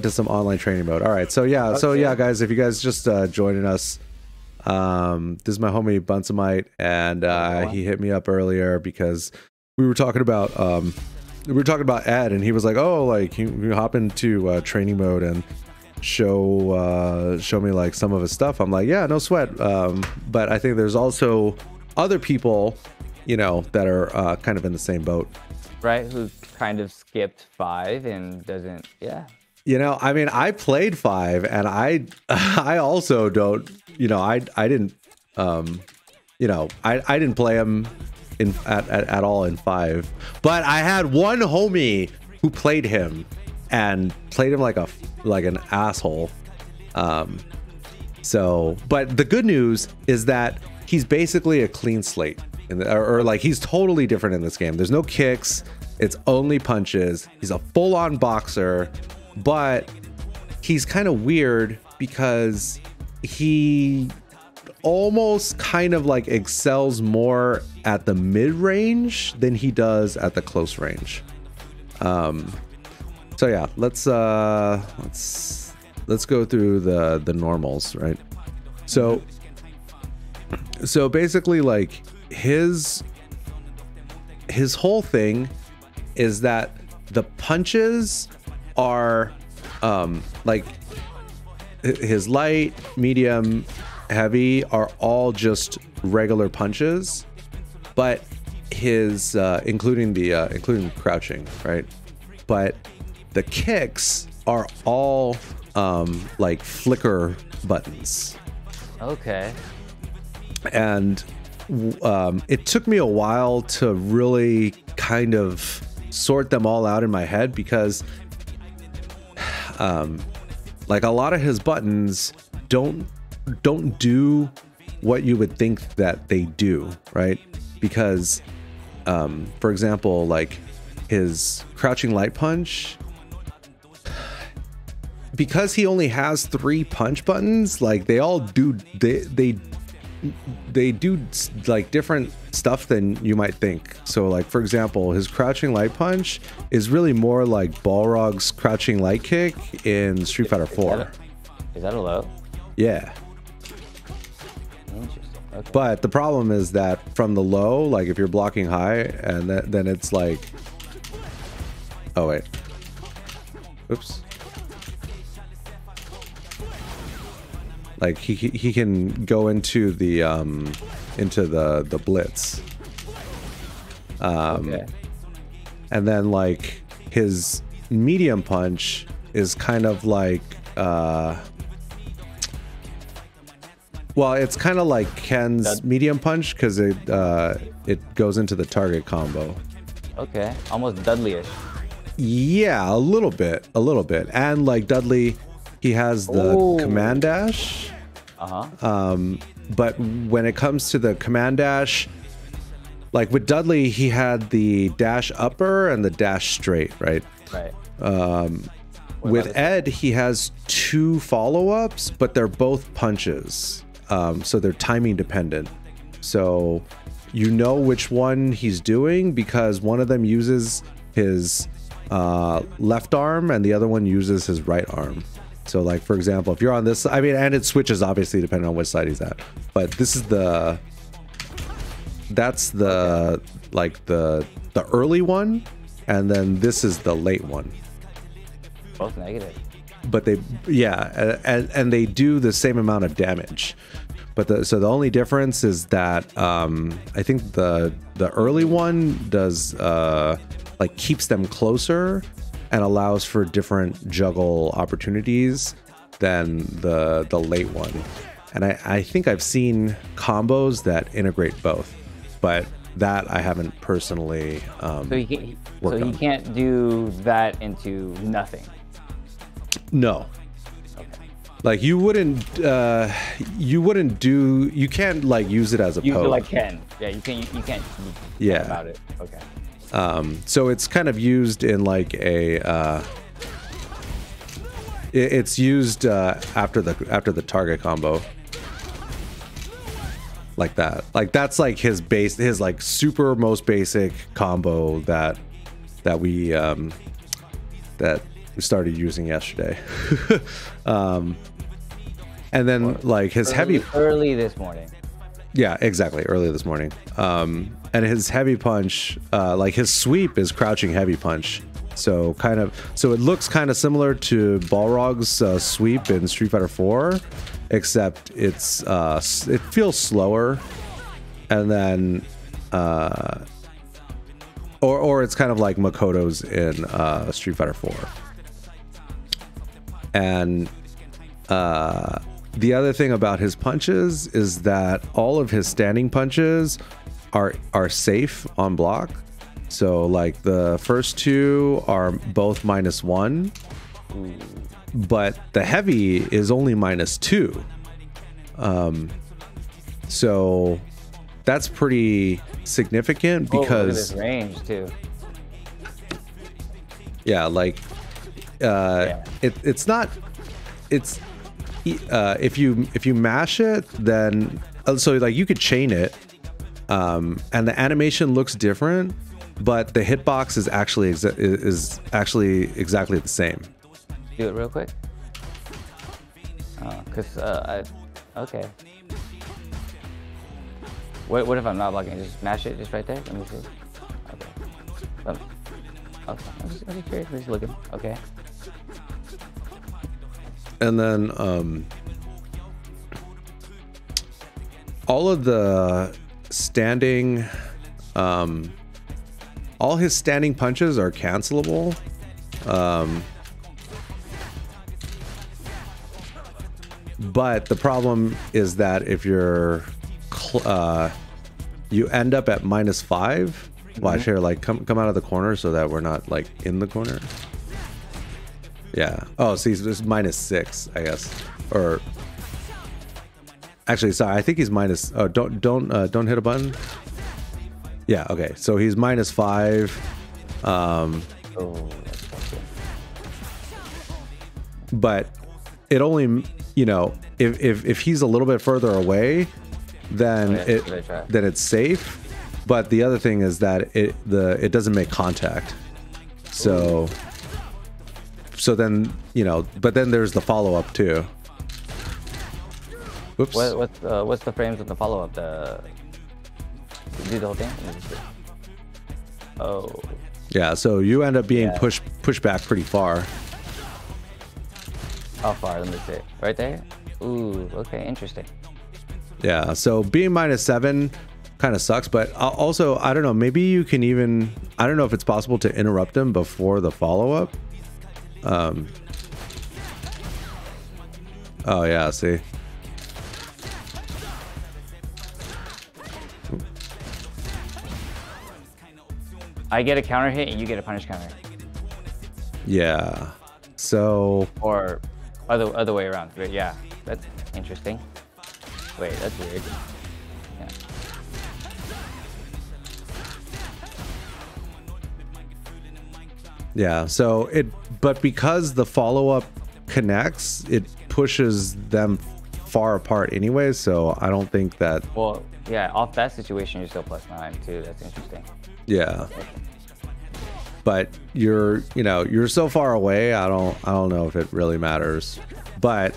to some online training mode. All right, so yeah, guys, if you guys just joining us, this is my homie Bunsamite, and he hit me up earlier because we were talking about Ed, and he was like, oh, like you hop into training mode and show me like some of his stuff. I'm like, yeah, no sweat. But I think there's also other people, you know, that are kind of in the same boat, right? Who kind of skipped 5 and doesn't, yeah. You know, I mean, I played 5, and I also don't, you know, I didn't, you know, I didn't play him at all in 5, but I had one homie who played him and played him like an asshole. So, but the good news is that he's basically a clean slate, or like he's totally different in this game. There's no kicks. It's only punches. He's a full-on boxer, but he's kind of weird because he almost kind of like excels more at the mid-range than he does at the close range. So yeah, let's go through the normals, right? So basically, like his whole thing is that the punches are like his light, medium, heavy are all just regular punches, but his including crouching, right? But the kicks are all like flicker buttons. Okay. And it took me a while to really kind of sort them all out in my head because like a lot of his buttons don't do what you would think that they do, right? Because for example, like his crouching light punch, because he only has 3 punch buttons, like they all do they do like different stuff than you might think. So like, for example, his crouching light punch is really more like Balrog's crouching light kick in Street Fighter 4. Is that a low? Yeah. Interesting. Okay. But the problem is that from the low, like if you're blocking high, and then it's like, oh wait, oops. Like he can go into the blitz, okay. And then like his medium punch is kind of like well, it's kind of like Ken's medium punch because it goes into the target combo. Okay, almost Dudley-ish. Yeah, a little bit, and like Dudley, he has the command dash. But when it comes to the command dash, like with Dudley, he had the dash upper and the dash straight, right? Right. With Ed, he has 2 follow-ups, but they're both punches. So they're timing dependent. So you know which one he's doing because one of them uses his left arm and the other one uses his right arm. So like, for example, if you're on this, I mean, and it switches obviously depending on which side he's at, but this is that's the like the early one, and then this is the late one. Both negative. But they, yeah, and they do the same amount of damage. But so the only difference is that I think the early one does like keeps them closer and allows for different juggle opportunities than the late one. And I think I've seen combos that integrate both, but that I haven't personally so he can't do that into nothing. No. Okay. Like you can't like use it as a use poke. it like Ken. Yeah, you can't yeah about it. Okay. So it's kind of used in like a it's used after the target combo, like that. Like that's like his like super most basic combo that we that we started using yesterday. And then like his early this morning. Yeah, exactly, early this morning. And his heavy punch, like his sweep is crouching heavy punch. So it looks kind of similar to Balrog's sweep in Street Fighter 4, except it feels slower, and then or it's kind of like Makoto's in Street Fighter 4. And the other thing about his punches is that all of his standing punches are safe on block. So like the first two are both -1, but the heavy is only -2. So that's pretty significant because look at his range too. Yeah, like it's not. It's if you mash it, then so like you could chain it, and the animation looks different, but the hitbox is actually exactly the same. Do it real quick. Oh, cause okay. What if I'm not blocking? Just mash it just right there. Let me see. Okay. Okay. I'm just curious. I'm just looking. Okay. And then all of the standing, all his standing punches are cancelable. But the problem is that if you're you end up at -5. Watch here, like come out of the corner so that we're not like in the corner. Yeah. Oh, see, so it's -6, I guess. Or actually, sorry, I think he's minus. Oh, don't hit a button. Yeah. Okay. So he's -5. But it only, you know, if he's a little bit further away, then it's safe. But the other thing is that it doesn't make contact. So then, you know, but then there's the follow-up too. Oops. What's the frames of the follow-up? Do the whole thing? Oh. Yeah, so you end up being pushed back pretty far. How far? Let me see. Right there? Ooh, okay, interesting. Yeah, so being -7 kind of sucks, but also, I don't know, maybe you can even, I don't know if it's possible to interrupt him before the follow-up. Oh yeah, see. I get a counter hit and you get a punish counter. Yeah. So. Or other way around. But yeah, that's interesting. Wait, that's weird. Yeah. Yeah. So but because the follow-up connects, it pushes them far apart anyway. So I don't think that. Well, yeah. Off that situation, you're still +9 too. That's interesting. Yeah. But you're so far away. I don't know if it really matters. But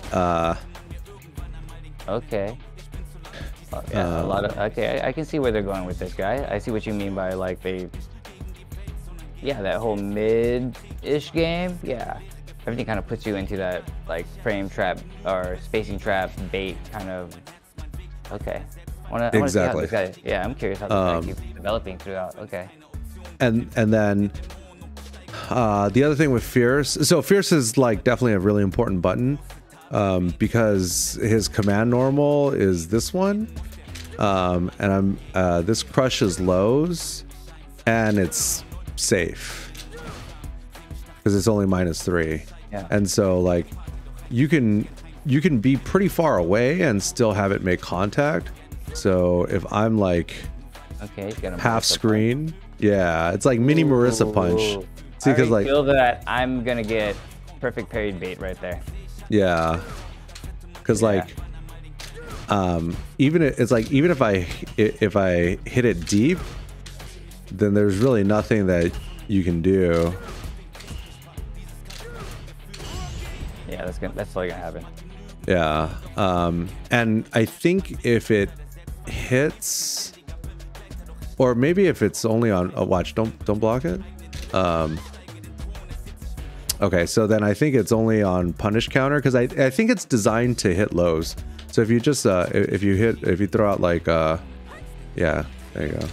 okay. Yeah, a lot of I can see where they're going with this guy. I see what you mean by like that whole mid-ish game. Yeah. Everything kind of puts you into that like frame trap or spacing trap bait kind of. Okay. I wanna see how this guy, yeah, I'm curious how this guy keeps developing throughout. Okay. And then the other thing with Fierce, so Fierce is like definitely a really important button, because his command normal is this one, and this crushes lows, and it's safe because it's only -3. Yeah. And so like you can be pretty far away and still have it make contact. So if I'm like half screen. Yeah, it's like mini Marissa punch. See, because like feel that I'm gonna get perfect parried bait right there. Yeah, because like, even if I hit it deep, then there's really nothing that you can do. Yeah, that's totally gonna happen. Yeah. And I think if it hits, or maybe if it's only on watch, don't block it. Okay, so then I think it's only on punish counter, because I think it's designed to hit lows. So if you just if you throw out like yeah, there you go.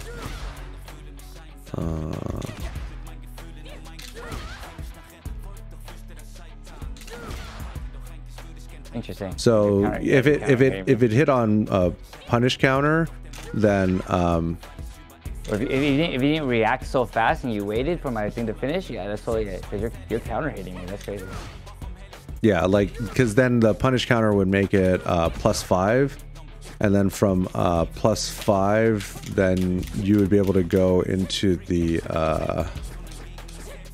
Interesting. So if it hit on punish counter, then if you didn't react so fast and you waited for my thing to finish, yeah, that's totally it. Because you're counter hitting me. That's crazy. Yeah, like, because then the punish counter would make it +5, and then from +5, then you would be able to go into the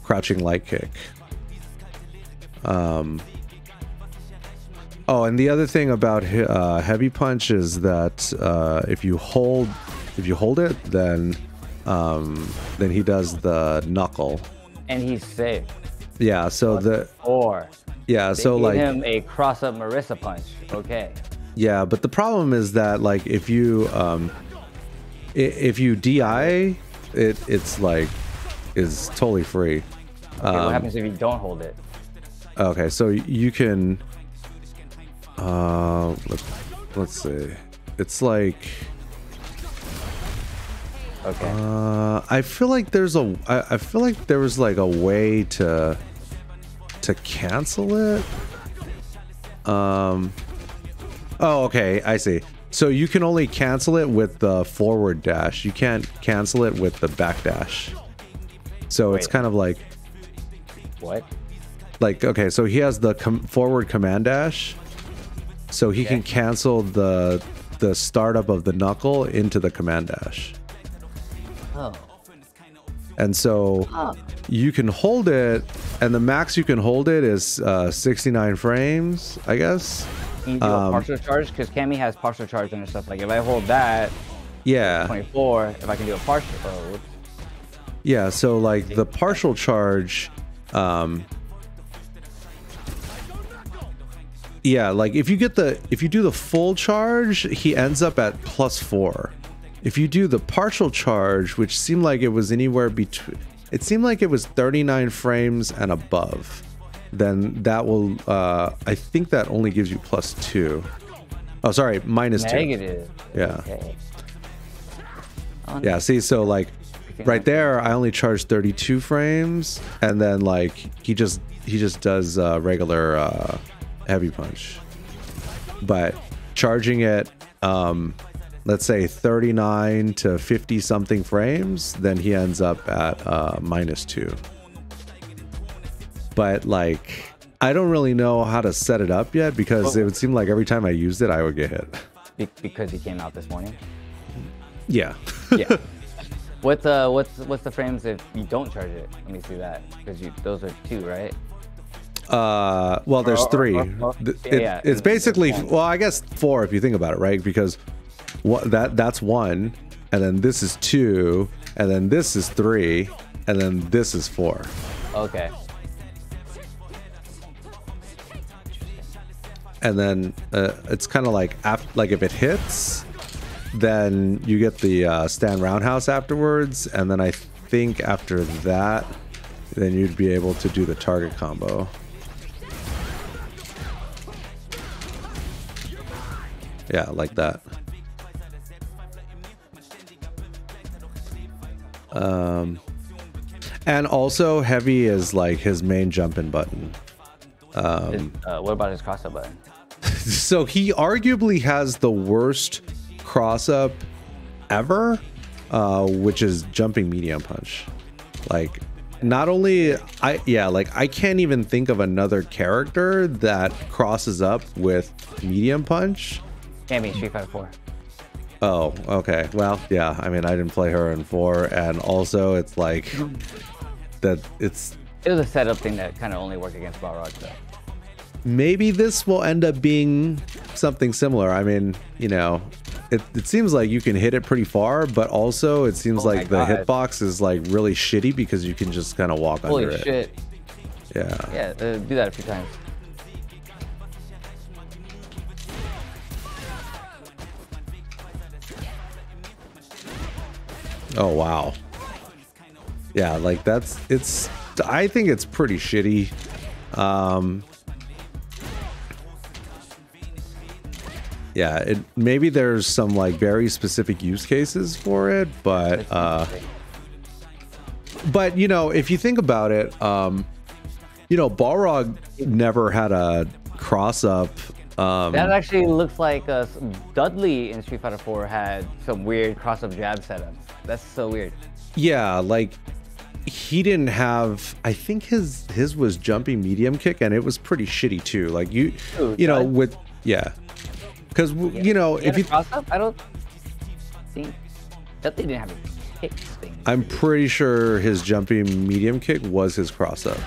crouching light kick. Oh, and the other thing about heavy punch is that if you hold it, then he does the knuckle. And he's safe. Yeah, so yeah, so gave like him a cross-up Marissa punch. Okay. Yeah, but the problem is that like if you DI it's like is totally free. Okay, what happens if you don't hold it? Okay, so you can let's see. It's like okay. I feel like there was like a way to cancel it. Oh, okay, I see. So you can only cancel it with the forward dash. You can't cancel it with the back dash. So wait, it's kind of like what? Like, okay, so he has the forward command dash, so he can cancel the startup of the knuckle into the command dash. Oh. And so you can hold it, and the max you can hold it is 69 frames, I guess. Can you do a partial charge? Because Cammy has partial charge and stuff. Like if I hold that, yeah, 24. If I can do a partial, yeah. So like the partial charge, yeah, like if you do the full charge, he ends up at +4. If you do the partial charge, which seemed like it was anywhere between, it seemed like it was 39 frames and above, then that will, I think that only gives you +2. Oh, sorry, -2. Negative. Yeah. Okay. Yeah, see, so like right there, I only charged 32 frames, and then like he just does regular heavy punch. But charging it, let's say 39 to 50 something frames, then he ends up at -2. But like I don't really know how to set it up yet, because it would seem like every time I used it I would get hit. Because he came out this morning. Yeah. Yeah. What's the frames if you don't charge it? Let me see that, because those are 2, right? Well, there's 3. It's basically, well, I guess 4 if you think about it, right? Because that's 1, and then this is 2, and then this is 3, and then this is 4. Okay. And then it's kind of like if it hits, then you get the stand roundhouse afterwards, and then I think after that, then you'd be able to do the target combo. Yeah, like that. And also heavy is like his main jump-in button. What about his cross-up button? So he arguably has the worst cross-up ever, which is jumping medium punch. Like, not only I can't even think of another character that crosses up with medium punch. Cammy, Street Fighter 4. Oh, okay. Well, yeah. I mean, I didn't play her in 4, and also it's like that. It was a setup thing that kind of only worked against Balrog, though. Maybe this will end up being something similar. I mean, you know, it seems like you can hit it pretty far, but also it seems like the hitbox is like really shitty because you can just kind of walk under it. Holy shit. Yeah. Yeah, do that a few times. Oh wow. Yeah, like I think it's pretty shitty. Yeah, maybe there's some like very specific use cases for it, but you know, if you think about it, you know, Balrog never had a cross up. That actually looks like Dudley in Street Fighter 4 had some weird cross up jab setup. That's so weird. Yeah, like he didn't have, I think his was jumping medium kick, and it was pretty shitty too. Like you know, with because you know, if you cross up, I don't think Dudley didn't have a kick thing. I'm pretty sure his jumping medium kick was his cross up.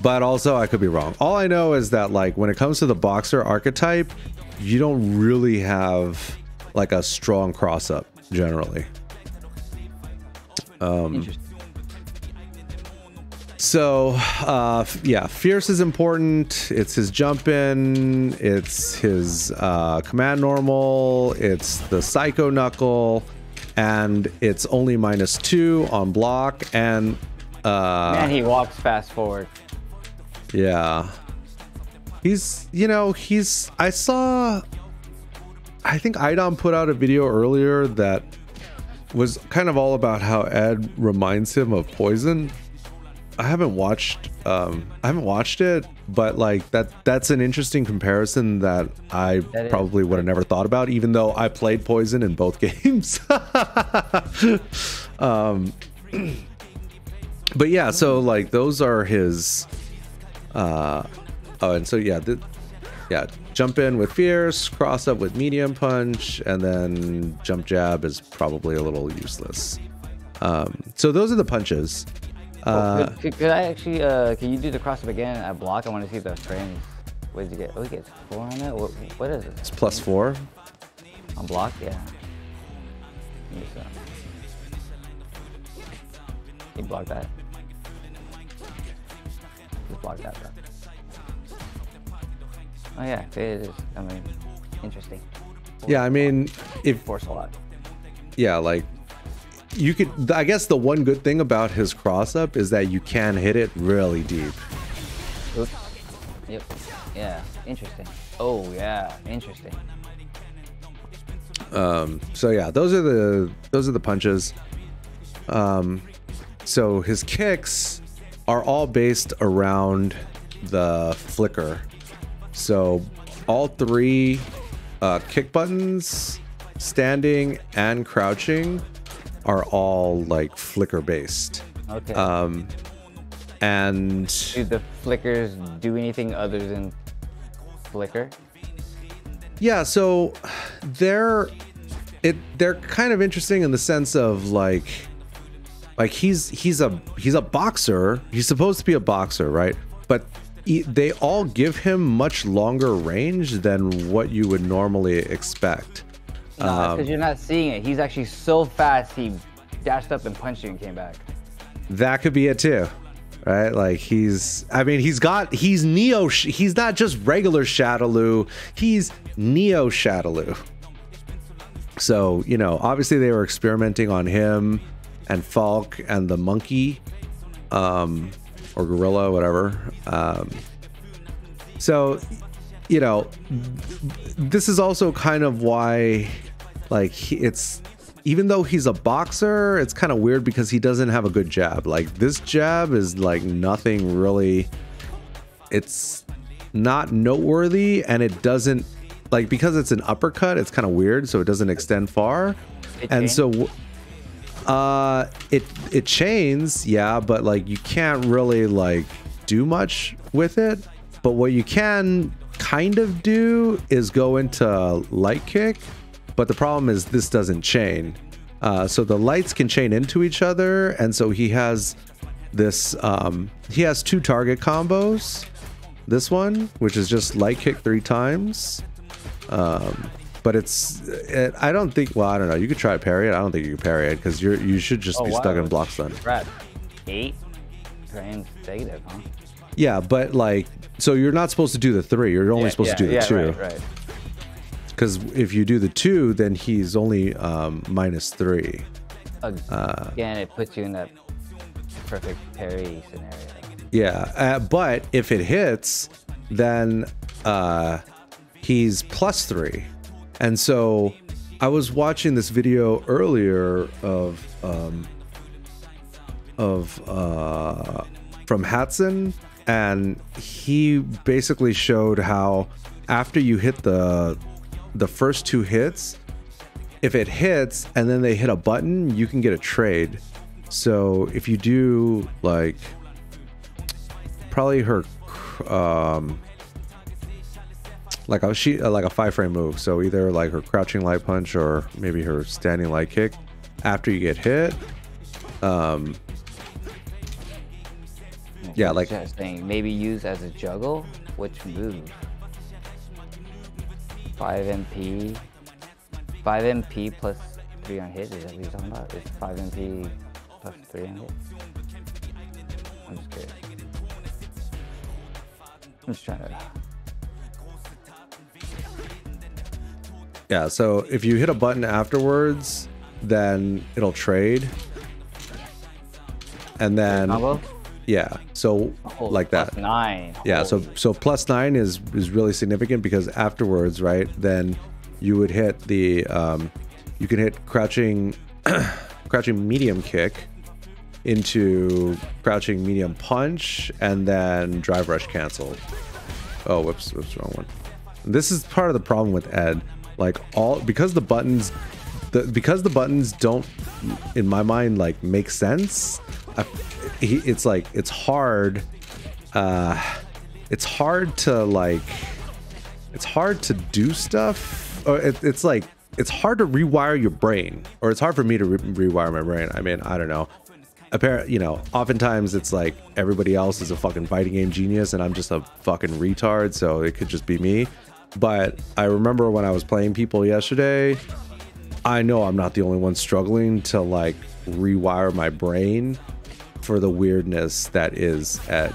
But also, I could be wrong. All I know is that, like, when it comes to the boxer archetype, you don't really have, like, a strong cross-up, generally. So, yeah, Fierce is important. It's his jump-in. It's his command normal. It's the Psycho Knuckle. And it's only -2 on block. And, man, he walks fast forward. Yeah, he's, you know, I think Idom put out a video earlier that was kind of all about how Ed reminds him of Poison. I haven't watched it, but like that's an interesting comparison that I probably would have never thought about, even though I played Poison in both games. But yeah, so like those are his and so yeah, jump in with Fierce, cross up with medium punch, and then jump jab is probably a little useless. So those are the punches. Could I actually can you do the cross up again at block? I want to see the frames. What did you get? Oh, he gets 4 on that. What is it? It's +4 on block. Yeah. You block that. Block that, bro. Oh yeah, it is. I mean, interesting. Yeah, I mean, if force a lot. Yeah, like you could. I guess the one good thing about his cross up is that you can hit it really deep. Oops. Yep. Yeah. Interesting. Oh yeah. Interesting. So yeah, those are the punches. So his kicks are all based around the flicker. So all 3 kick buttons, standing and crouching, are all like flicker based. Okay. And do the flickers do anything other than flicker? Yeah, so they're kind of interesting in the sense of like he's a boxer. He's supposed to be a boxer, right? But they all give him much longer range than what you would normally expect. No, because you're not seeing it. He's actually so fast. He dashed up and punched you and came back. That could be it too, right? Like he's not just regular Shadaloo. He's Neo Shadaloo. So, you know, obviously they were experimenting on him and Falk and the monkey, or gorilla, whatever. So, you know, this is also kind of why, like, it's, even though he's a boxer, it's kind of weird because he doesn't have a good jab. Like, this jab is like nothing really, it's not noteworthy, and it doesn't, like, because it's an uppercut, it's kind of weird, so it doesn't extend far. And so it chains, yeah, but like you can't really like do much with it. But what you can kind of do is go into light kick, but the problem is this doesn't chain. So the lights can chain into each other, and so he has this he has 2 target combos. This one, which is just light kick 3 times. But I don't think, well, I don't know, you could try to parry it. I don't think you can parry it because you should just be stuck in block stun. 8 frames negative, huh? Yeah, but like, so you're not supposed to do the 3. You're only supposed to do the 2. Right. Because if you do the 2, then he's only -3. Again, it puts you in that perfect parry scenario. Yeah, but if it hits, then he's +3. And so I was watching this video earlier from Hatson, and he basically showed how after you hit the first 2 hits, if it hits and then they hit a button, you can get a trade. So if you do like probably her like a 5-frame move, so either like her crouching light punch or maybe her standing light kick, after you get hit, yeah, like saying maybe use as a juggle. Which move? 5 MP plus 3 on hit. Is that what you're talking about? It's 5 MP plus 3 on hit. I'm just curious. I'm just trying to. Yeah, so if you hit a button afterwards, then it'll trade. And then combo? Yeah, so like that. +9. Yeah, so +9 is really significant because afterwards, right? Then you would hit the you can hit crouching medium kick into crouching medium punch, and then drive rush cancel. Oh, whoops, wrong one. This is part of the problem with Ed. Like because the buttons don't, in my mind, like make sense. It's hard to do stuff, or it's hard to rewire your brain, or it's hard for me to rewire my brain. I mean, I don't know. Oftentimes it's like everybody else is a fucking fighting game genius and I'm just a fucking retard, so it could just be me. But I remember when I was playing people yesterday, I know I'm not the only one struggling to like rewire my brain for the weirdness that is Ed.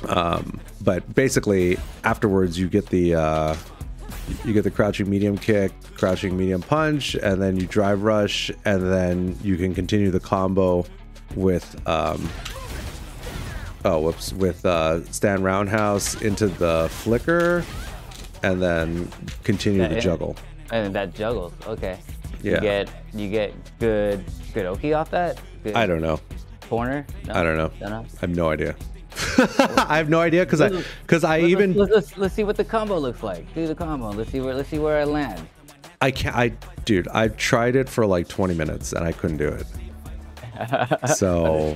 But basically afterwards you get the crouching medium kick, crouching medium punch, and then you drive rush, and then you can continue the combo with stand roundhouse into the flicker, and then continue the juggle. And that juggles, okay. Yeah. You get good Oki off that? Good I don't know. Corner? No? I don't know. Don't know? I have no idea. I have no idea because let's see what the combo looks like. Do the combo. Let's see where I land. Dude, I tried it for like 20 minutes and I couldn't do it. So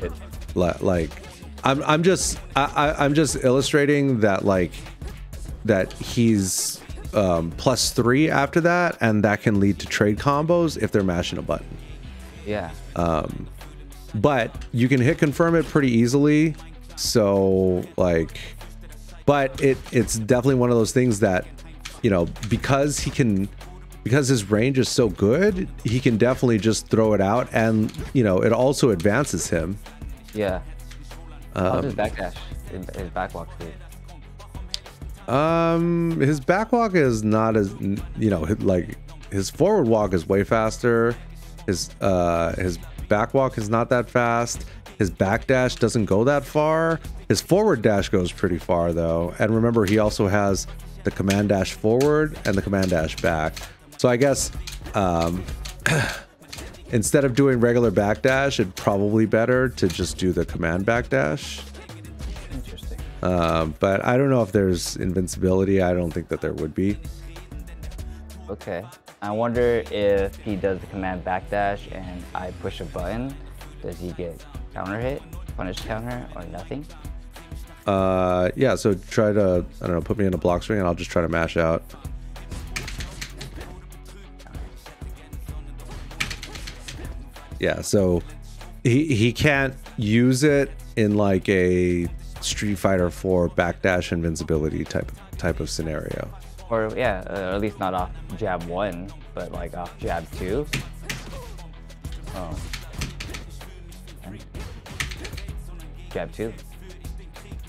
like I'm just illustrating that, like, that he's +3 after that, and that can lead to trade combos if they're mashing a button. Yeah. But you can hit confirm it pretty easily. So like, but it's definitely one of those things that, you know, because his range is so good, he can definitely just throw it out, and you know, it also advances him. Yeah. How's his backdash? His backwalk speed? His backwalk is not as, you know, like his forward walk is way faster. His backwalk is not that fast. His backdash doesn't go that far. His forward dash goes pretty far though. And remember, he also has the command dash forward and the command dash back. So I guess instead of doing regular backdash, it'd probably better to just do the command backdash. Interesting. But I don't know if there's invincibility. I don't think that there would be. Okay. I wonder if he does the command backdash and I push a button, does he get counter hit, punish counter, or nothing? Yeah, so try to, I don't know, put me in a block string and I'll just try to mash out. Yeah, so he can't use it in like a Street Fighter 4 backdash invincibility type of scenario. Or yeah, at least not off jab 1, but like off jab 2. Oh. Jab 2.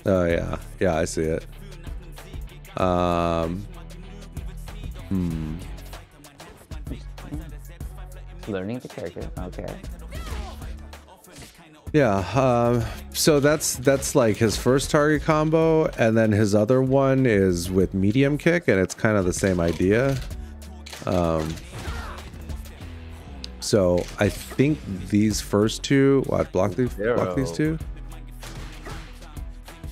Oh yeah, yeah, I see it. learning the character. Okay. Yeah, so that's like his first target combo, and then his other one is with medium kick, and it's kind of the same idea. So I think these first two, block these two.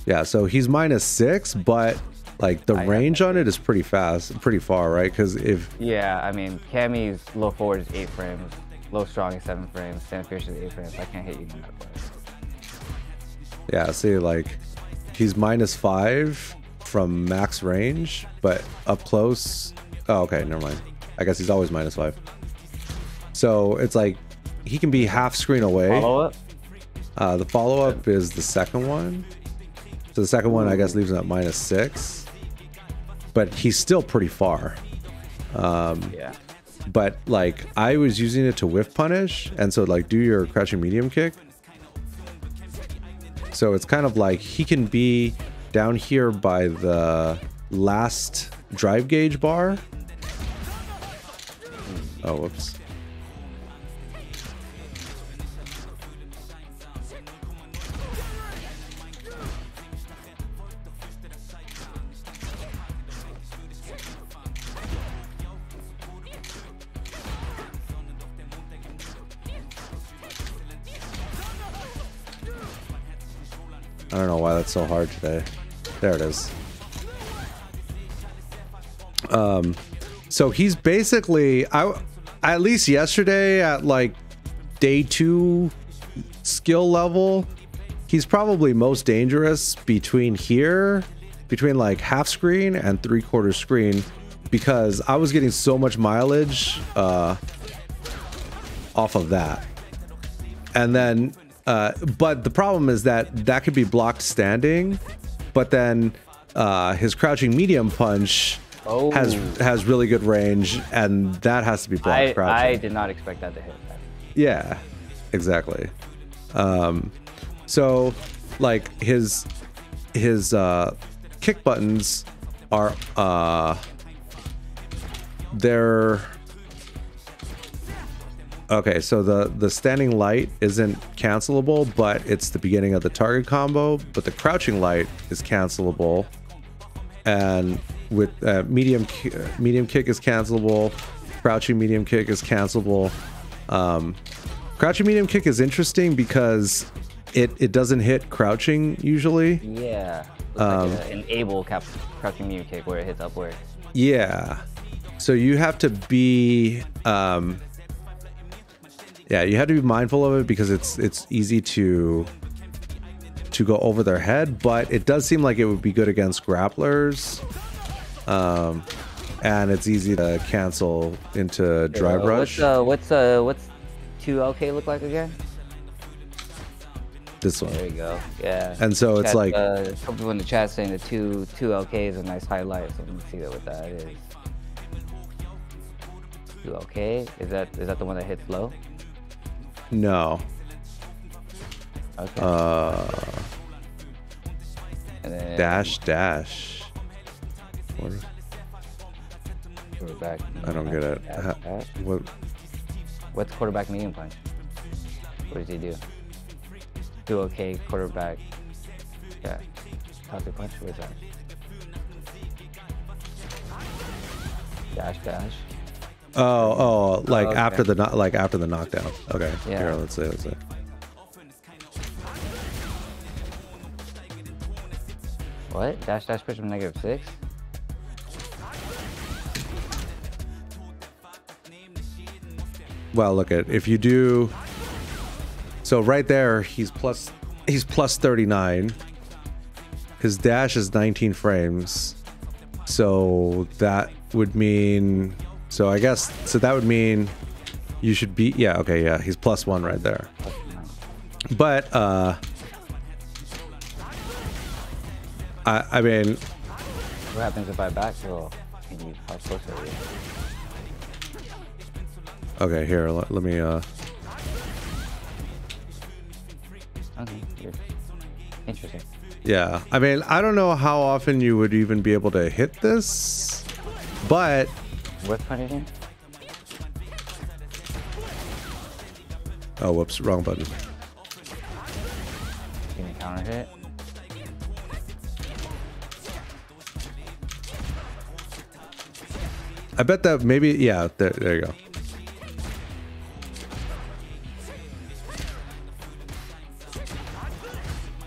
Yeah, so he's -6, but like the range on it is pretty far, right? Because yeah, I mean, Cammy's low forward is 8 frames, low strong is 7 frames, stand fierce is 8 frames. I can't hit you in that way. Yeah, see, like he's -5 from max range, but up close. Oh, okay, never mind. I guess he's always -5. So it's like he can be half screen away. Follow up? The follow up is the second one. So the second one, I guess, leaves him at -6, but he's still pretty far. Yeah. But like I was using it to whiff punish, and so like do your crouching medium kick. So it's kind of like he can be down here by the last drive gauge bar. Oh, whoops. I don't know why that's so hard today. There it is. So he's basically, at least yesterday at like day 2 skill level, he's probably most dangerous between like half screen and 3/4 screen, because I was getting so much mileage off of that. And then but the problem is that could be blocked standing, but then his crouching medium punch has really good range, and that has to be blocked crouching. I did not expect that to hit that. Yeah, exactly. So like his kick buttons are they're okay, so the standing light isn't cancelable, but it's the beginning of the target combo. But the crouching light is cancelable, and with medium kick is cancelable, crouching medium kick is cancelable. Crouching medium kick is interesting because it doesn't hit crouching usually. Yeah, like an able crouching medium kick where it hits upward. Yeah, so you have to be yeah, you have to be mindful of it because it's easy to go over their head, but it does seem like it would be good against grapplers, and it's easy to cancel into drive rush. What's 2LK look like again? This one. There you go. Yeah. And so it's like a couple people in the chat saying the 2LK is a nice highlight. So let me see what that is. 2LK, is that the one that hits low? No. Okay. And then dash. What? Quarterback. I don't get it. What's quarterback medium punch? What does he do? 2OK quarterback. Yeah. Toxic punch. What is that? Dash. Oh, like okay. after the knockdown. Okay. Yeah. Here, let's see. What? Dash push from -6? Well, look at if you do. So right there, he's plus 39. His dash is 19 frames. So that would mean. So I guess that would mean you should be. Yeah. Okay. Yeah. He's +1 right there. But I mean. What happens if I back roll? How close are you? Okay, here, let me, Okay, interesting. Yeah, I mean, I don't know how often you would even be able to hit this, but... What punishing? Oh, whoops, wrong button. Give me a counter hit. I bet that maybe, yeah, there you go.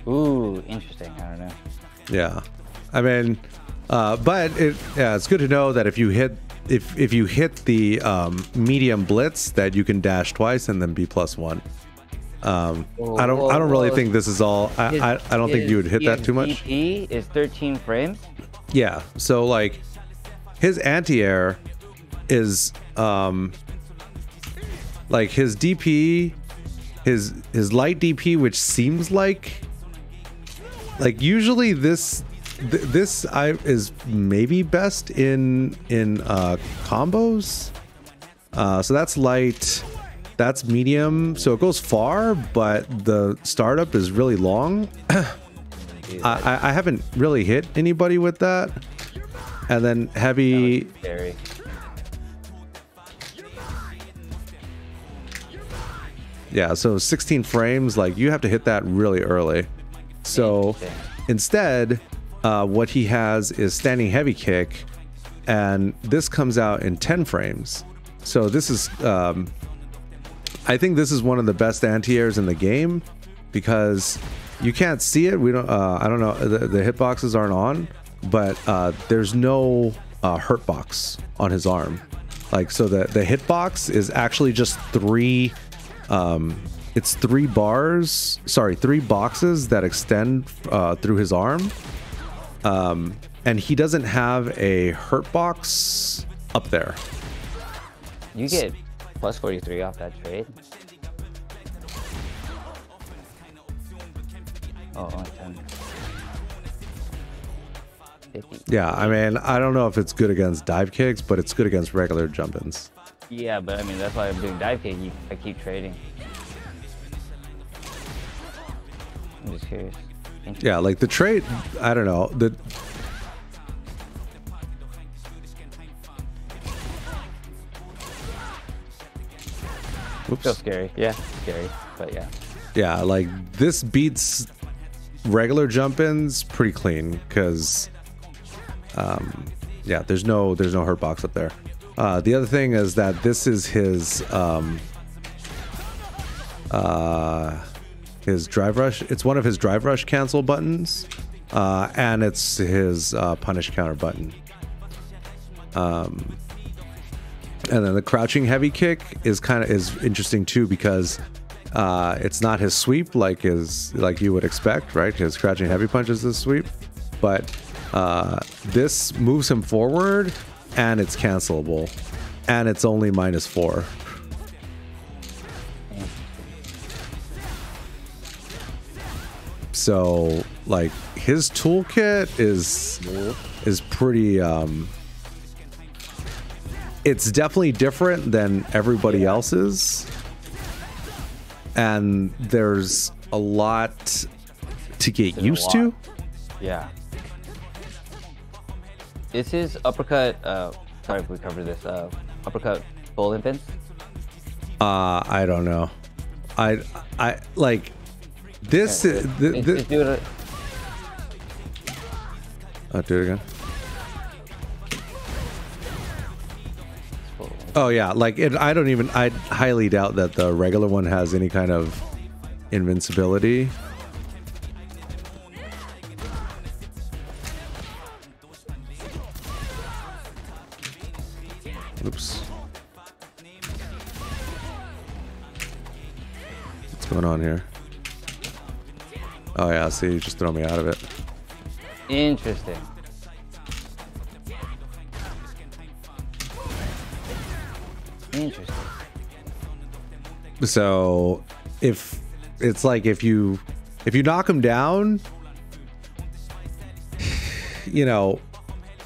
Ooh, interesting. I don't know. Yeah, I mean, but it's good to know that if you hit the medium blitz, that you can dash twice and then be +1. I don't really think this is all. I don't think you would hit that too much. DP is 13 frames. Yeah, so like his anti-air is like his DP, his light DP, which seems like usually this is maybe best in combos. So that's light, that's medium, so it goes far, but the startup is really long. I haven't really hit anybody with that. And then heavy. Yeah, so 16 frames, like you have to hit that really early. So instead, what he has is standing heavy kick, and this comes out in 10 frames. So this is, I think this is one of the best anti-airs in the game, because you can't see it. We don't. I don't know. The hitboxes aren't on, but there's no hurt box on his arm. Like, so the hitbox is actually just three. It's 3 bars. Sorry, 3 boxes that extend through his arm. And he doesn't have a hurt box up there. You get +43 off that trade. Oh, only 10. 50. Yeah, I mean, I don't know if it's good against dive kicks, but it's good against regular jump-ins. Yeah, but I mean, that's why I'm doing dive kick. I keep trading. I'm just curious. Yeah, like the trade, I don't know. Whoops. Still scary. Yeah, scary, but yeah. Yeah, like this beats regular jump-ins pretty clean, because yeah, there's no hurt box up there. The other thing is that this is his drive rush. It's one of his drive rush cancel buttons, and it's his punish counter button. And then the crouching heavy kick is interesting too, because it's not his sweep like you would expect, right? His crouching heavy punch is his sweep, but this moves him forward, and it's cancelable, and it's only -4. So like his toolkit is pretty it's definitely different than everybody else's, and there's a lot to get used to. Yeah. Is his uppercut, sorry if we covered this, uppercut full infants? I don't know. I like this. Do it. I'll do it again. Oh yeah, like I highly doubt that the regular one has any kind of invincibility. Oops. What's going on here? Oh yeah, see, you just throw me out of it. Interesting. Interesting. So if it's like if you knock him down, you know,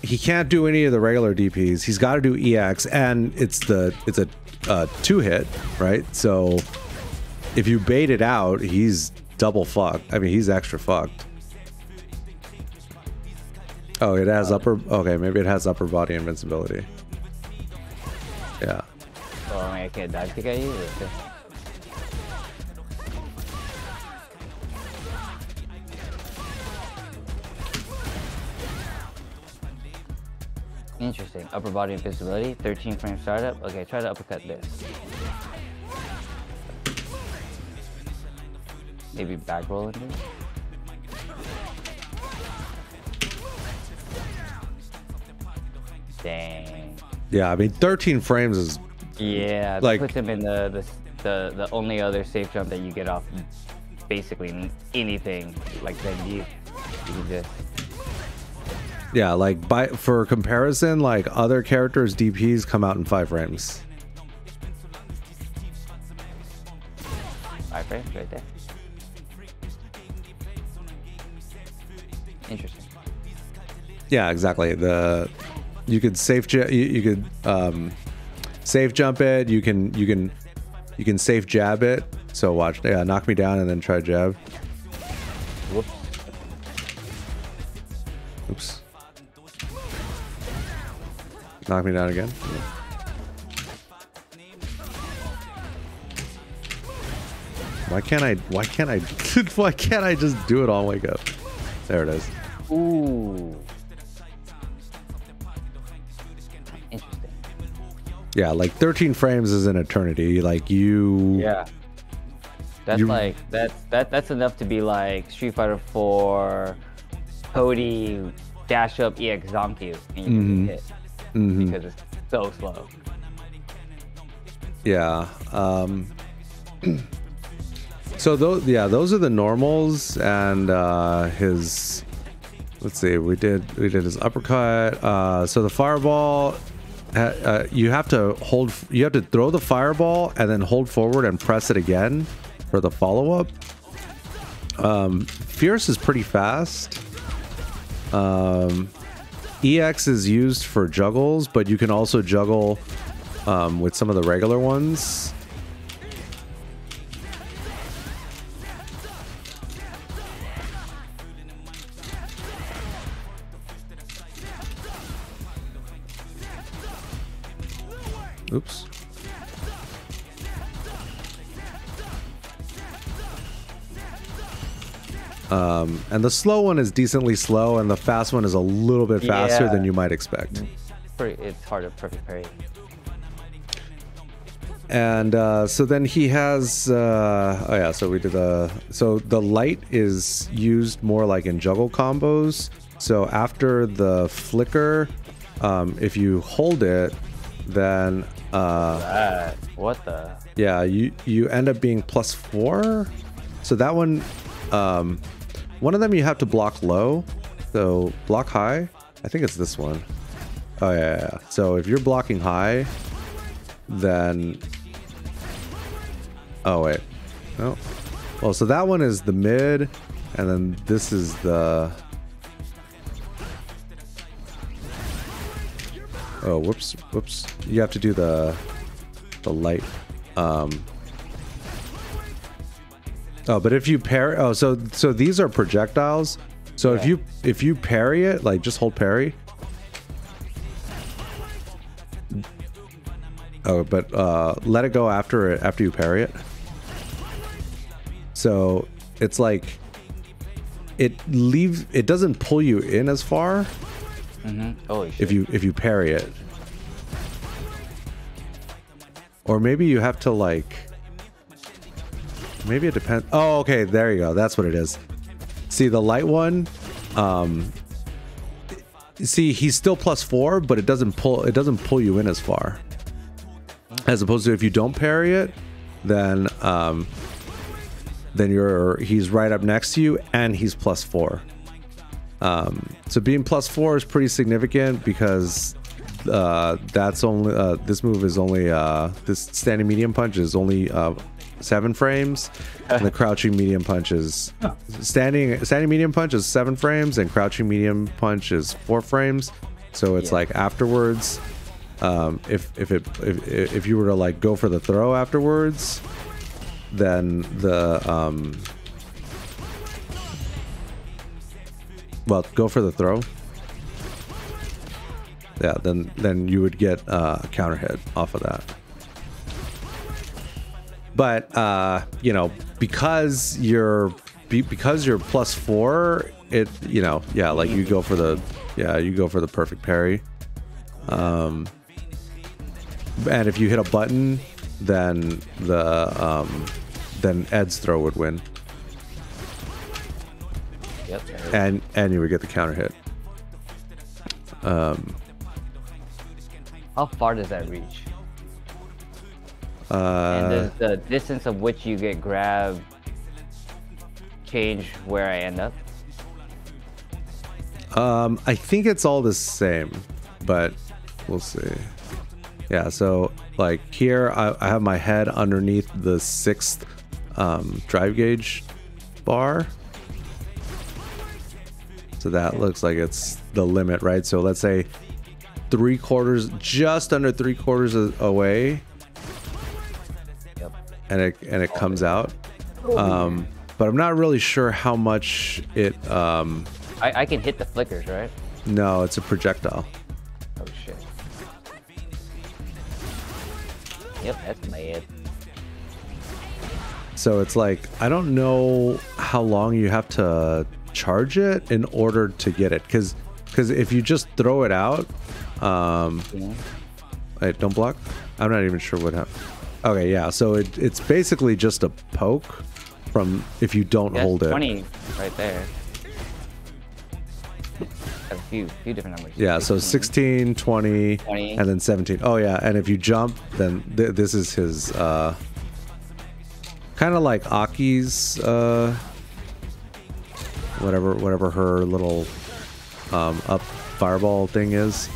he can't do any of the regular DPs. He's got to do EX, and it's a 2-hit, right? So if you bait it out, he's double fucked. I mean, he's extra fucked. Oh, it has upper. Okay, maybe it has upper body invincibility. Yeah. Oh, I can't dive kick at you. Interesting. Upper body invincibility, 13 frame startup. Okay, try to uppercut this. Maybe back roll into it. Dang. Yeah, I mean 13 frames is yeah, like puts him in the only other safe jump that you get off basically anything. Like then you can just yeah, like for comparison, like other characters DPs come out in 5 frames. 5 frames right there. Interesting. Yeah, exactly. You could safe safe jump it. You can safe jab it. So watch. Yeah, knock me down and then try jab. Whoops. Oops. Knock me down again. Yeah. Why can't I just do it all wake up? There it is. Ooh. Interesting. Yeah, like 13 frames is an eternity. Like you. Yeah. That's like that's enough to be like Street Fighter 4, Cody dash up EX Zonkyu and you get hit because it's so slow. Yeah. So those are the normals, and his. Let's see, we did his uppercut. So the fireball, you have to throw the fireball and then hold forward and press it again for the follow up. Fierce is pretty fast. EX is used for juggles, but you can also juggle with some of the regular ones. Oops. And the slow one is decently slow, and the fast one is a little bit faster than you might expect. It's hard to perfect parry. And so then he has so we did the light is used more like in juggle combos. So after the flicker, if you hold it, then what the you end up being +4. So that one one of them you have to block low, so block high. I think it's this one. Oh yeah. So if you're blocking high, then oh wait, no. Well, so that one is the mid, and then this is the oh whoops. You have to do the light. Oh, but if you parry, so these are projectiles. So if you parry it, like just hold parry. Oh, but let it go after you parry it. So it's like it doesn't pull you in as far. Holy shit. If you parry it. Or maybe you have to like, maybe it depends. Oh, okay, there you go. That's what it is. See the light one, see he's still +4, but it doesn't pull you in as far. As opposed to if you don't parry it, then he's right up next to you and he's +4. So being +4 is pretty significant because that's only this move is only this standing medium punch is only 7 frames, and the crouching medium punch is standing medium punch is 7 frames, and crouching medium punch is 4 frames. So it's like afterwards, if you were to like go for the throw afterwards, then the well, go for the throw. Yeah, then you would get a counter hit off of that. But you know, because you're +4, it like you go for the perfect parry. And if you hit a button, then then Ed's throw would win. Yep. And you would get the counter hit. How far does that reach? And does the distance of which you get grabbed change where I end up? I think it's all the same, but we'll see. Yeah, so like here I have my head underneath the 6th drive gauge bar. So that looks like it's the limit, right? So let's say 3/4, just under 3/4 away. Yep. And it comes out. But I'm not really sure how much it I can hit the flickers, right? No, it's a projectile. Oh shit. Yep, that's mad. So it's like, I don't know how long you have to charge it in order to get it, because if you just throw it out, wait, don't block. I'm not even sure what happened. Okay, yeah, so it's basically just a poke from if you don't hold it. 20 right there. A few different numbers. Yeah, 16. So 16, 20, and then 17. Oh yeah, and if you jump, then this is his kind of like Aki's whatever her little up fireball thing is.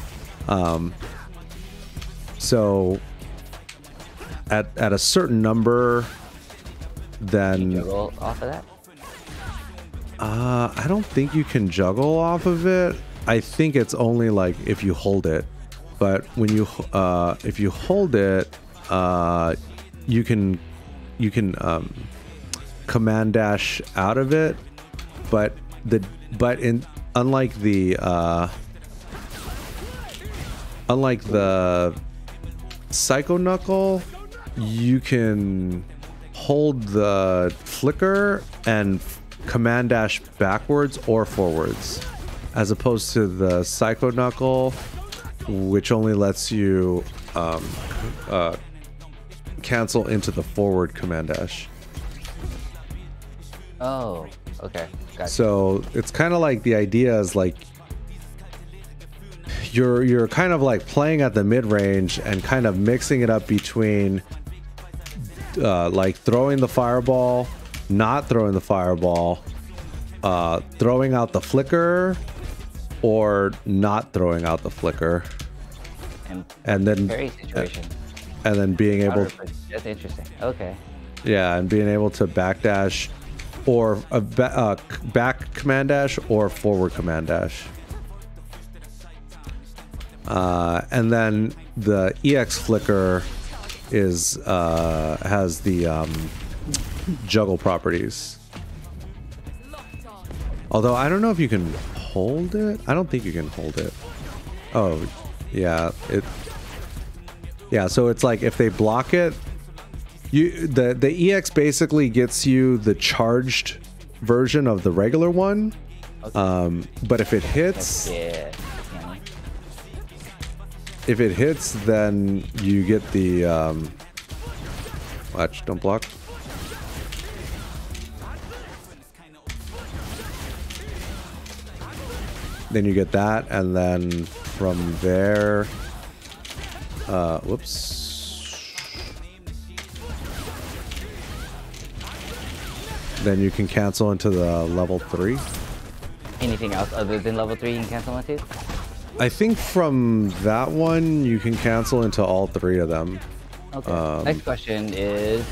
So at a certain number, then can you juggle off of that? I don't think you can juggle off of it. I think it's only like if you hold it. But when you if you hold it, you can command dash out of it. But unlike the Psycho Knuckle, you can hold the flicker and command dash backwards or forwards, as opposed to the Psycho Knuckle, which only lets you cancel into the forward command dash. Oh, okay, gotcha. So it's kind of like, the idea is like you're kind of like playing at the mid-range and kind of mixing it up between like throwing the fireball, not throwing the fireball, throwing out the flicker, or not throwing out the flicker, and then situation. And then being able. That's interesting. Okay. Yeah, and being able to backdash, or back command dash or forward command dash. And then the EX flicker is has the juggle properties. Although I don't know if you can hold it. I don't think you can hold it. Oh, yeah. Yeah, so it's like if they block it, the EX basically gets you the charged version of the regular one. Okay. But if it hits, then you get the watch, don't block. Then you get that, and then from there, whoops. Then you can cancel into the level 3. Anything else other than level 3 you can cancel into? I think from that one you can cancel into all 3 of them. Okay. Next question is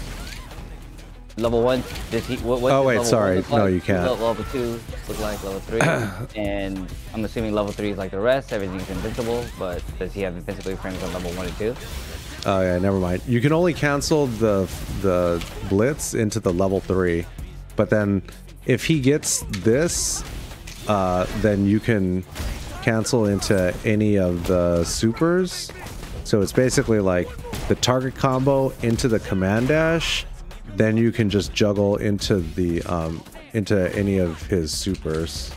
level 1. Does he? Oh wait, sorry. No, you can't. Level 2 look like level 3, and I'm assuming level 3 is like the rest. Everything's invincible, but does he have invincibility frames on level 1 and 2? Oh yeah, never mind. You can only cancel the blitz into the level 3, but then if he gets this, then you can cancel into any of the supers. So it's basically like the target combo into the command dash, then you can just juggle into the into any of his supers.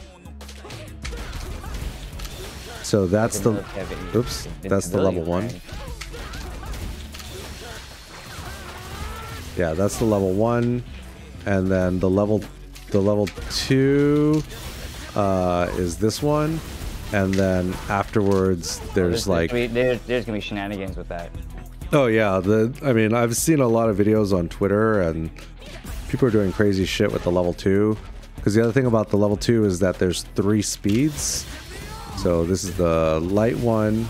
So that's the, oops, that's the level 1. Yeah, that's the level 1, and then the level 2 is this one, and then afterwards there's there's gonna be shenanigans with that. Oh yeah, I mean, I've seen a lot of videos on Twitter, and people are doing crazy shit with the level 2. Because the other thing about the level 2 is that there's 3 speeds. So this is the light one,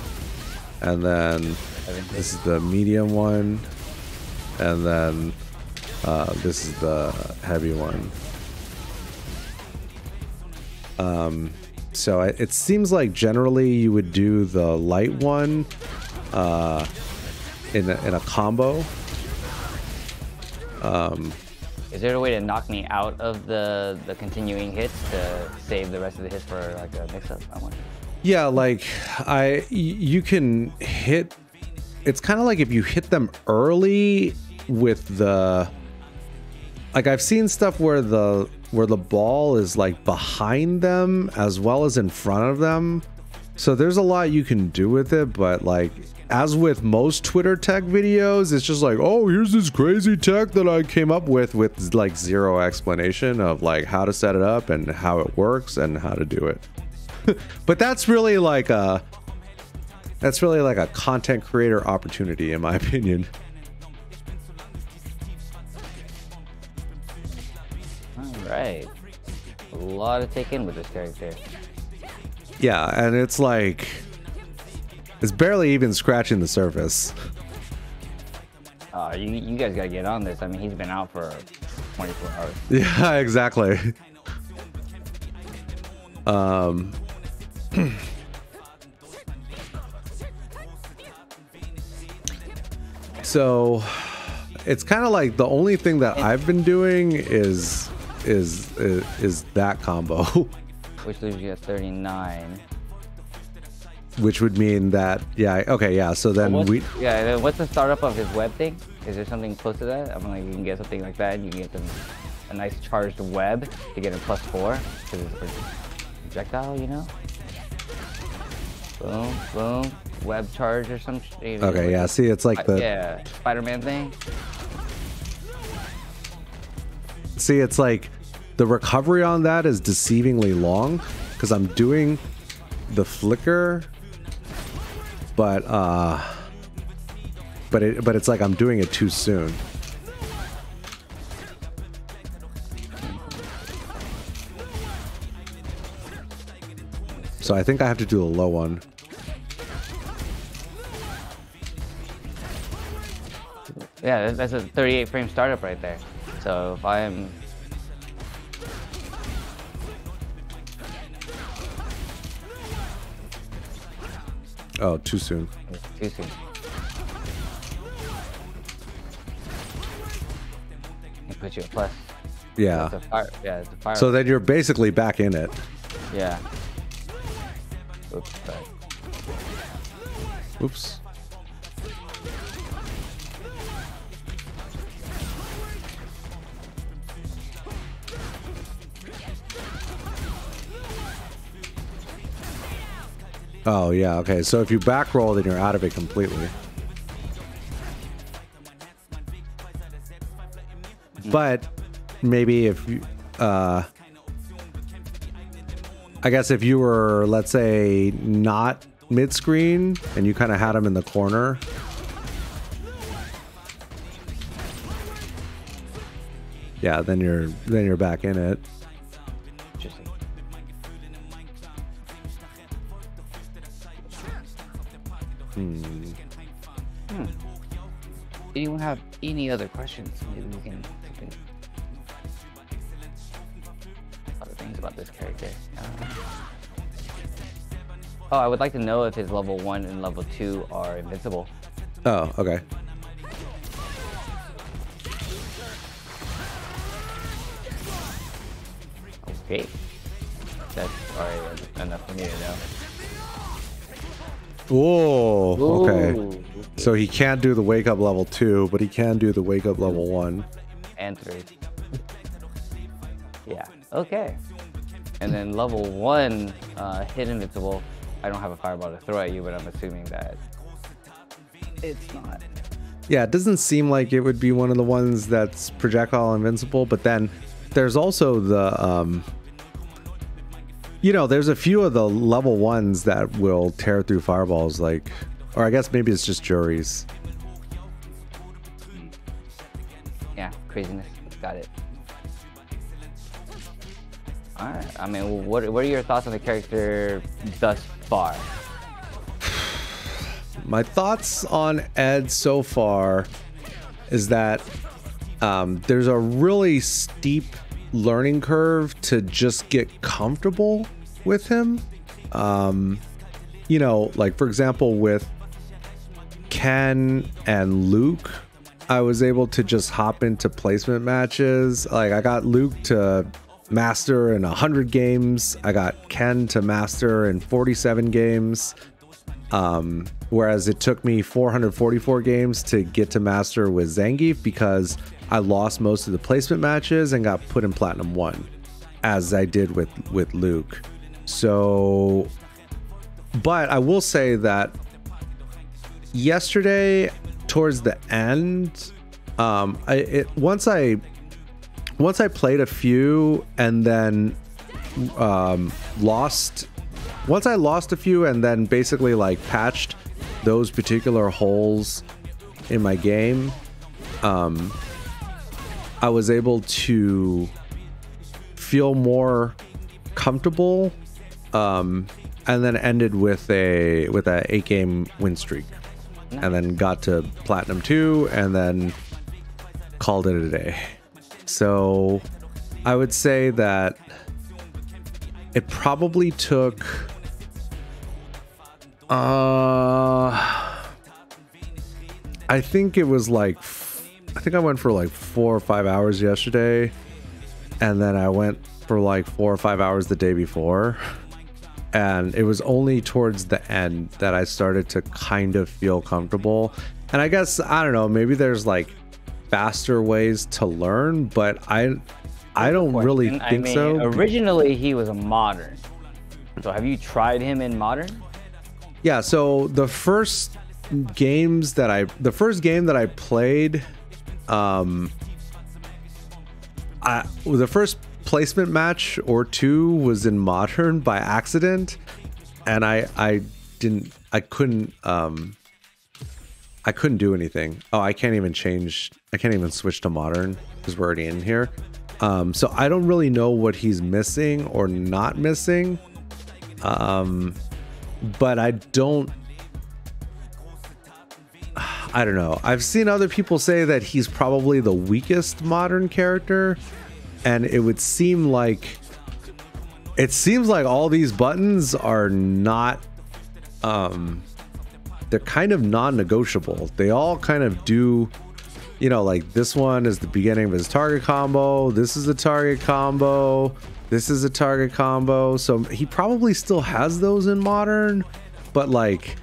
and then this is the medium one, and then this is the heavy one. So it seems like generally you would do the light one in a combo. Is there a way to knock me out of the continuing hits to save the rest of the hits for like a mix-up? I wonder. Yeah, like you can hit. It's kind of like if you hit them early with the. Like I've seen stuff where the ball is like behind them as well as in front of them. So there's a lot you can do with it, but like as with most Twitter tech videos, it's just like, oh, here's this crazy tech that I came up with like zero explanation of like how to set it up and how it works and how to do it. But that's really like a content creator opportunity, in my opinion. Right, a lot to take in with this character. Yeah, and it's like it's barely even scratching the surface. You guys gotta get on this. I mean, he's been out for 24 hours. Yeah, exactly. So it's kind of like the only thing that I've been doing is that combo, which leaves you at 39, which would mean that so then what's the startup of his web thing? Is there something close to that? I'm like, you can get something like that, and you can get them a nice charged web to get a +4 because it's a projectile, you know. Boom, boom, web charge or some shit. Okay, yeah, see, it's like the Spider-Man thing. See, it's like the recovery on that is deceivingly long because I'm doing the flicker, but it's like I'm doing it too soon. So I think I have to do the low one. Yeah, that's a 38 frame startup right there. So if I'm oh, too soon. Too soon. It puts you a plus. Yeah. It's a fire. So then you're basically back in it. Yeah. Oops. Sorry. Oops. Oh, yeah, okay. So if you back roll, then you're out of it completely. But maybe if you, I guess if you were, let's say, not mid-screen and you kind of had him in the corner. Yeah, then you're back in it. Anyone have any other questions? Maybe we can other things about this character. Oh, I would like to know if his level 1 and level 2 are invincible. Oh, okay. Okay. That's already enough for me to know. Whoa, okay. Ooh. So he can't do the wake up level 2, but he can do the wake up level 1. And 3. Yeah, okay. And then level 1 hit invincible, I don't have a fireball to throw at you, but I'm assuming that it's not. Yeah, it doesn't seem like it would be one of the ones that's projectile invincible, but then there's also the you know, there's a few of the level 1s that will tear through fireballs, like, or I guess maybe it's just juries. Yeah, craziness. Got it. Alright, I mean, what are your thoughts on the character thus far? My thoughts on Ed so far is that there's a really steep learning curve to just get comfortable with him. You know, like for example with Ken and Luke, I was able to just hop into placement matches. Like I got Luke to master in 100 games. I got Ken to master in 47 games. Whereas it took me 444 games to get to master with Zangief because I lost most of the placement matches and got put in Platinum 1, as I did with Luke. So, but I will say that yesterday, towards the end, once I played a few and then lost. Once I lost a few and then basically like patched those particular holes in my game, I was able to feel more comfortable, and then ended with a 8-game win streak. Nice. And then got to Platinum 2 and then called it a day. So I would say that it probably took I think it was like, I think I went for like 4 or 5 hours yesterday, and then I went for like 4 or 5 hours the day before, and it was only towards the end that I started to kind of feel comfortable. And I guess, I don't know, maybe there's like faster ways to learn, but I don't really think so. Originally he was a modern, so have you tried him in modern? Yeah, so the first game that I played, the first placement match or two was in modern by accident, and I couldn't do anything. Oh, I can't even switch to modern because we're already in here. So I don't really know what he's missing or not missing. But I don't know. I've seen other people say that he's probably the weakest modern character, and it would seem like all these buttons are not they're kind of non-negotiable. They all kind of do, you know, like this one is the beginning of his target combo, this is a target combo, this is a target combo. So he probably still has those in modern, but like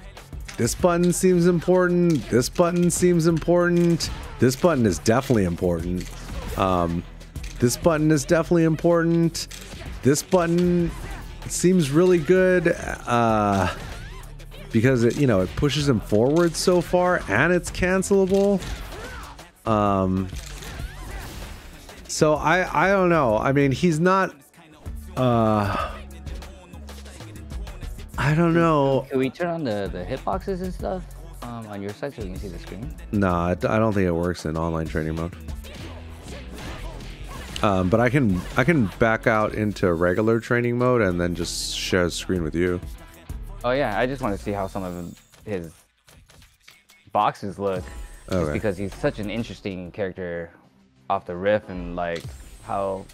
this button seems important, this button seems important, this button is definitely important, this button is definitely important, this button seems really good because it, you know, it pushes him forward so far and it's cancelable. So I don't know. I mean, he's not I don't know. Can we turn on the hitboxes and stuff on your side so we can see the screen? No, I don't think it works in online training mode. But I can back out into regular training mode and then just share the screen with you. Oh yeah, I just want to see how some of his boxes look. Okay. Just because he's such an interesting character off the riff, and like how